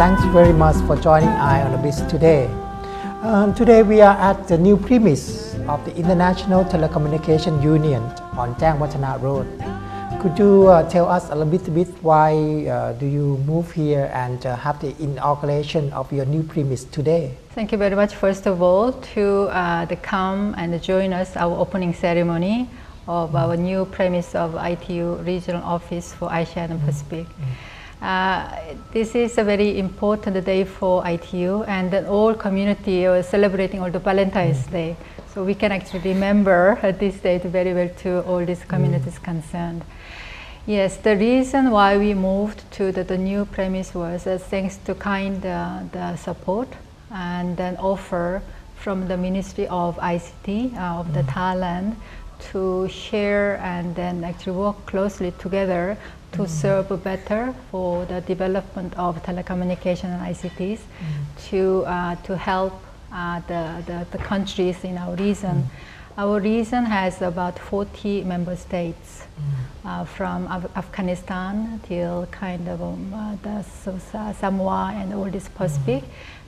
Thanks very much for joining Eye on the Biz today. Today we are at the new premise of the International Telecommunication Union on Jang Watana Road. Could you tell us a little bit why do you move here and have the inauguration of your new premise today? Thank you very much, first of all, to come and join us our opening ceremony of our new premise of ITU Regional Office for Asia and Pacific. This is a very important day for ITU, and the whole community is celebrating all the Valentine's Day. So we can actually remember this date very well to all these communities concerned. Yes, the reason why we moved to the new premise was thanks to the support and then offer from the Ministry of ICT of the Thailand to share and then actually work closely together to serve better for the development of telecommunication and ICTs to help the countries in our region. Our region has about 40 member states, from Afghanistan till Samoa and all this Pacific.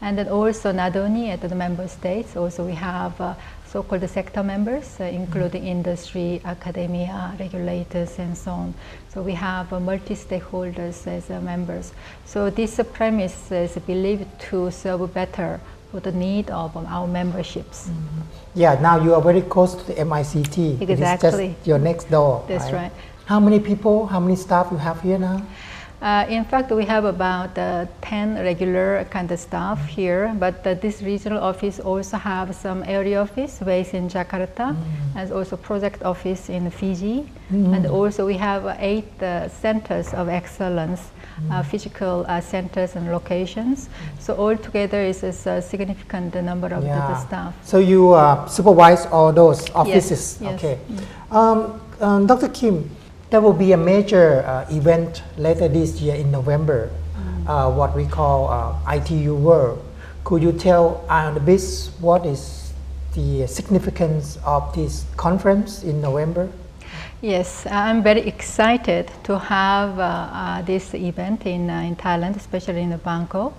And then also not only at the member states, also we have so-called sector members, including industry, academia, regulators, and so on. So we have multi-stakeholders as members. So this premise is believed to serve better for the need of our memberships. Yeah, now you are very close to the MICT. Exactly. It is just your next door. That's right. How many people, how many staff you have here now? In fact, we have about 10 regular staff here, but this regional office also have some area office based in Jakarta, and also project office in Fiji, and also we have 8 centers of excellence, physical centers and locations. So altogether is a significant number of the staff. So you supervise all those offices? Yes. Okay. Dr. Kim, there will be a major event later this year in November, what we call ITU World. Could you tell Eye on the Biz what is the significance of this conference in November? Yes, I'm very excited to have this event in Thailand, especially in Bangkok.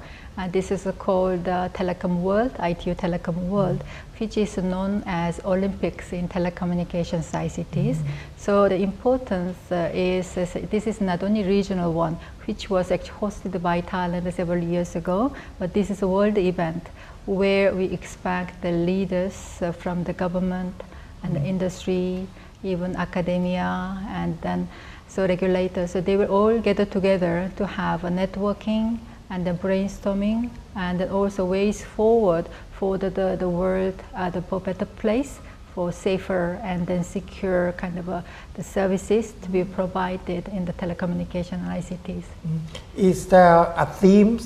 This is called Telecom World, ITU Telecom World, which is known as Olympics in telecommunications ICTs. So the importance is this is not only regional one, which was actually hosted by Thailand several years ago, but this is a world event where we expect the leaders from the government and the industry, even academia, and then so regulators. So they will all gather together to have a networking and then brainstorming, and then also ways forward for the world, the better place for safer and then secure the services to be provided in the telecommunication and ICTs. Is there a theme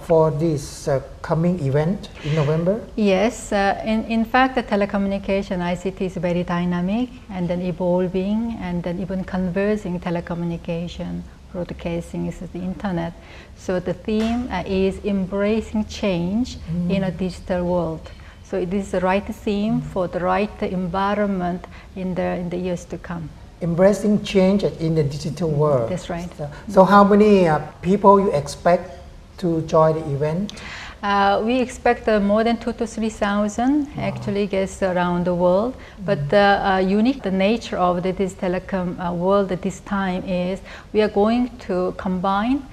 for this coming event in November? Yes, in fact the telecommunication ICT is very dynamic and then evolving, and then even conversing telecommunication, broadcasting is the internet. So the theme is embracing change in a digital world. So it is the right theme for the right environment in the years to come. Embracing change in the digital world. That's right. So how many people you expect to join the event? We expect more than 2,000 to 3,000 actually guests around the world. But the nature of this telecom world at this time is we are going to combine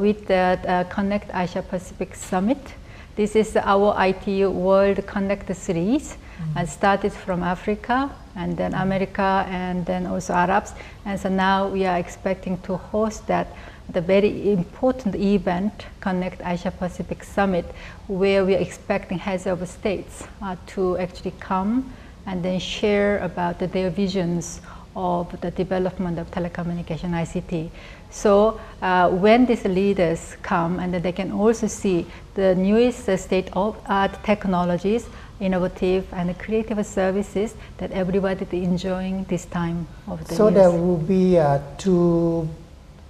with the Connect Asia Pacific Summit. This is our ITU World Connect series, started from Africa and then America and then also Arabs. And so now we are expecting to host the very important event, Connect Asia Pacific Summit, where we are expecting heads of states to actually come and then share about their visions of the development of telecommunication ICT. So when these leaders come, and then they can also see the newest state-of-art technologies, innovative and creative services that everybody is enjoying this time of the year. So there will be 2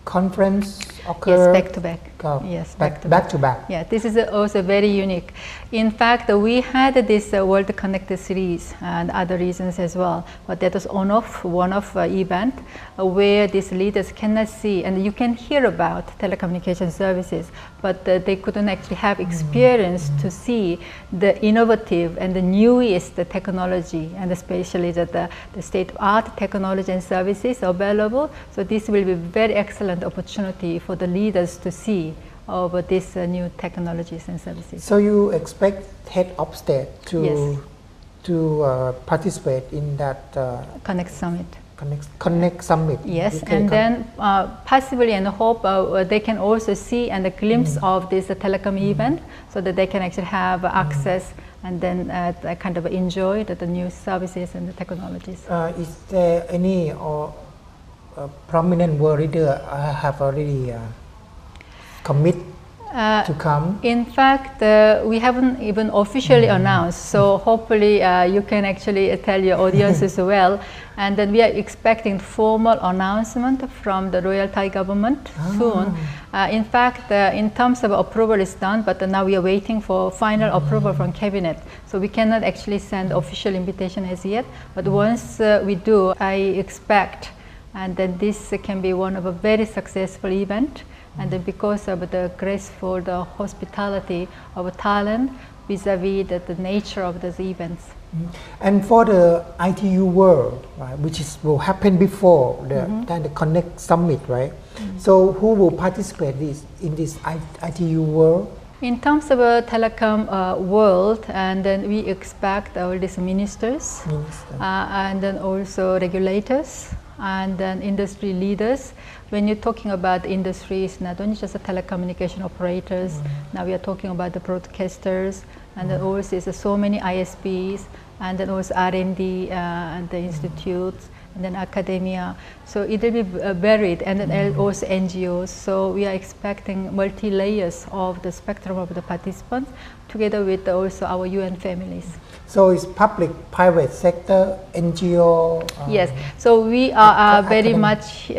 conference occur back to back. Yes, back to back. Yeah, this is also very unique. In fact, we had this World Connected series and other reasons as well, but that was one-off event where these leaders cannot see, and you can hear about telecommunication services, but they couldn't actually have experience to see the innovative and the newest technology, and especially the state-of-art technology and services available. So this will be very excellent opportunity for the leaders to see over these new technologies and services. So you expect head of state to Yes. participate in that Connect Summit. Connect Summit? Yes, and then possibly and hope they can also see and a glimpse of this telecom event, so that they can actually have access and then kind of enjoy the new services and the technologies. Is there any prominent world leader have already commit to come? In fact, we haven't even officially announced, so hopefully you can actually tell your audience as well. And then we are expecting formal announcement from the Royal Thai government soon. In fact, in terms of approval is done, but now we are waiting for final approval from cabinet. So we cannot actually send official invitation as yet. But once we do, I expect, and then this can be one of a very successful event. And then because of the graceful hospitality of Thailand vis-a-vis the nature of these events. And for the ITU World, right, which will happen before the Connect Summit, right? So who will participate in this ITU World? In terms of a telecom world, and then we expect all these ministers. And then also regulators, and then industry leaders. When you're talking about industries, not only just the telecommunication operators, now we are talking about the broadcasters, and then also there's so many ISPs, and then also R&D and the institutes, and then academia. So it will be varied, and then also NGOs. So we are expecting multi-layers of the spectrum of the participants, together with also our UN families. So it's public, private sector, NGO? Yes, so we are very much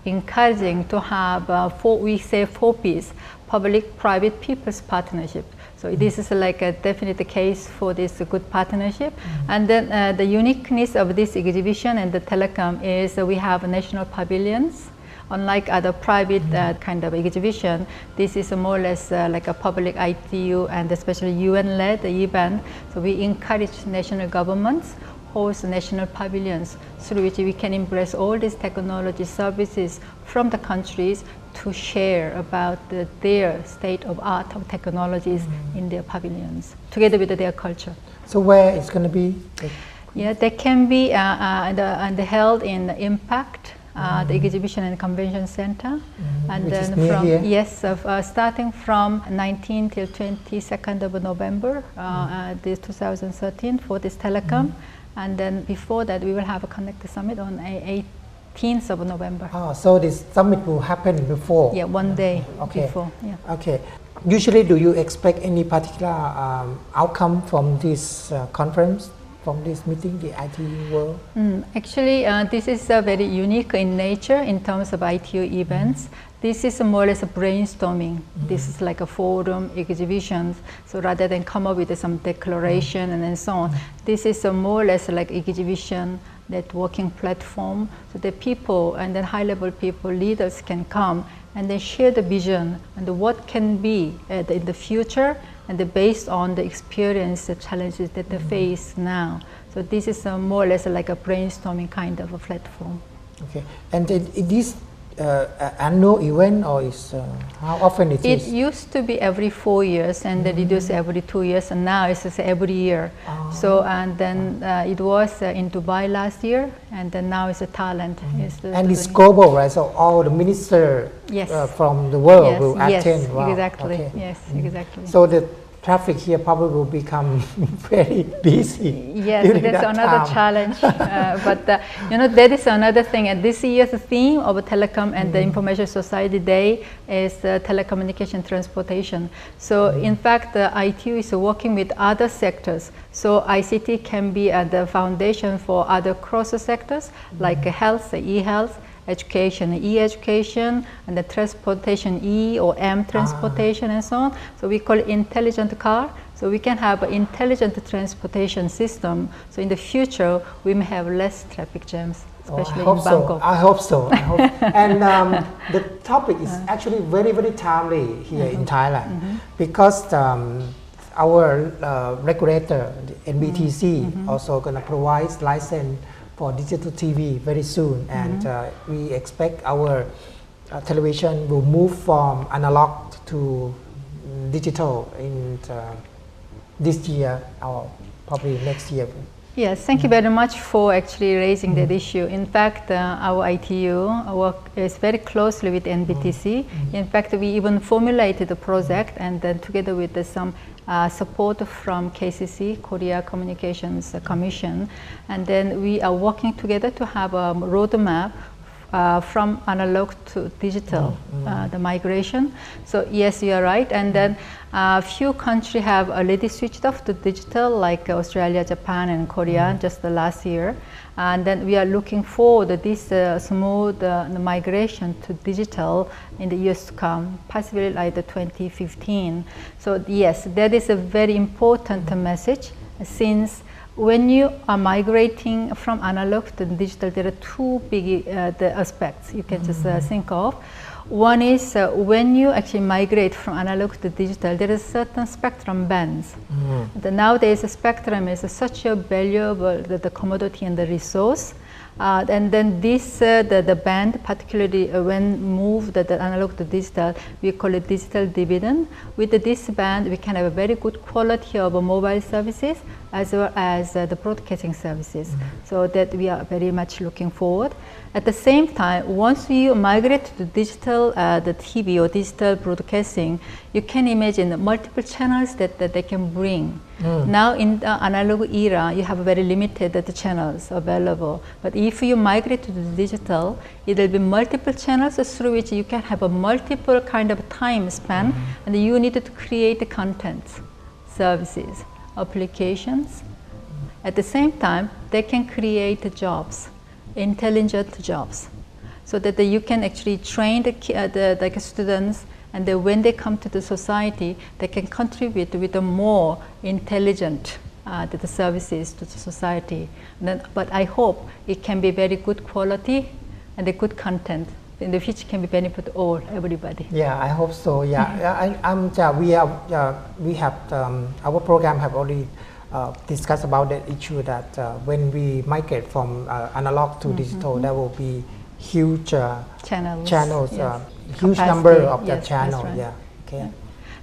encouraging to have we say 4 Ps, public, private, people's partnership. So this is like a definite case for this good partnership. And then the uniqueness of this exhibition and the telecom is we have national pavilions. Unlike other private kind of exhibition, this is more or less like a public ITU and especially UN-led event. So we encourage national governments host national pavilions through which we can embrace all these technology services from the countries to share about their state-of-art of technologies in their pavilions, together with their culture. So where it's going to be? Yeah, they can be held in Impact, the Exhibition and Convention Center, and then from starting from 19th till 22nd of November, this 2013 for this telecom, and then before that we will have a Connect Summit on 18th of November. So this summit will happen before? Yeah, one day before. Yeah. Okay. Usually, do you expect any particular outcome from this conference? From this meeting, the ITU World? Actually, this is very unique in nature in terms of ITU events. This is more or less a brainstorming. This is like a forum, exhibitions. So rather than come up with some declaration and then so on, this is more or less like exhibition, networking platform. So the people and then high-level people, leaders can come and then share the vision and what can be in the future, and based on the experience, the challenges that they face now. So this is more or less like a brainstorming kind of a platform. Okay, and it is annual event, or is how often it is? It used to be every 4 years, and then it was every 2 years, and now it's just every year. So and then it was in Dubai last year, and then now it's Thailand. And it's global, right? So all the ministers from the world will attend. Yes, wow. exactly. Okay. Yes, exactly. So the traffic here probably will become very busy. Yes, that's another challenge. But you know, that is another thing. And this year's theme of Telecom and the Information Society Day is telecommunication transportation. So in fact, the ITU is working with other sectors. So ICT can be the foundation for other cross sectors like health, e-health, education, e-education, and the transportation, E or M transportation, and so on. So we call it intelligent car. So we can have an intelligent transportation system. So in the future, we may have less traffic jams, especially in Bangkok. I hope so. And the topic is actually very, very timely here in Thailand, because our regulator, the NBTC, also going to provide license for digital TV very soon, and we expect our television will move from analog to digital in this year or probably next year. Yes, thank you very much for actually raising that issue. In fact, our ITU works very closely with NBTC. In fact, we even formulated a project, and then together with some support from KCC, Korea Communications Commission, and then we are working together to have a roadmap from analog to digital, the migration. So yes, you are right. And then few countries have already switched off to digital, like Australia, Japan, and Korea, just the last year. And then we are looking forward to this smooth migration to digital in the years to come, possibly like the 2015. So yes, that is a very important message, since when you are migrating from analog to digital, there are two big the aspects you can just think of. One is when you actually migrate from analog to digital, there is certain spectrum bands. Nowadays, the spectrum is such a valuable the commodity and the resource. And then this, the band, particularly when moved the analog to digital, we call it digital dividend. With this band, we can have a very good quality of mobile services as well as the broadcasting services. So that we are very much looking forward. At the same time, once you migrate to digital, the TV or digital broadcasting, you can imagine multiple channels that they can bring. Now in the analog era, you have very limited the channels available. But if you migrate to the digital, it will be multiple channels through which you can have a multiple kind of time span, and you need to create the content, services, applications. At the same time, they can create jobs, intelligent jobs, so that you can actually train the students, and then when they come to the society, they can contribute with a more intelligent the services to the society. But I hope it can be very good quality and a good content in the future can be benefit all everybody. Yeah, I hope so. We have our program have already discussed about that issue, that when we migrate from analog to digital, there will be huge channels, yes. Huge Capacity, number of the yes, channel. right. Yeah. Okay. Yeah.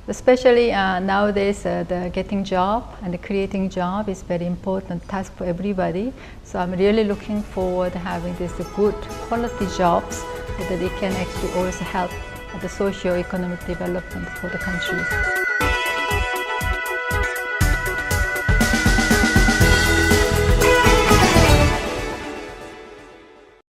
Especially nowadays, the getting job and the creating job is very important task for everybody. So I'm really looking forward to having this good quality jobs, so that it can actually also help the socio-economic development for the countries.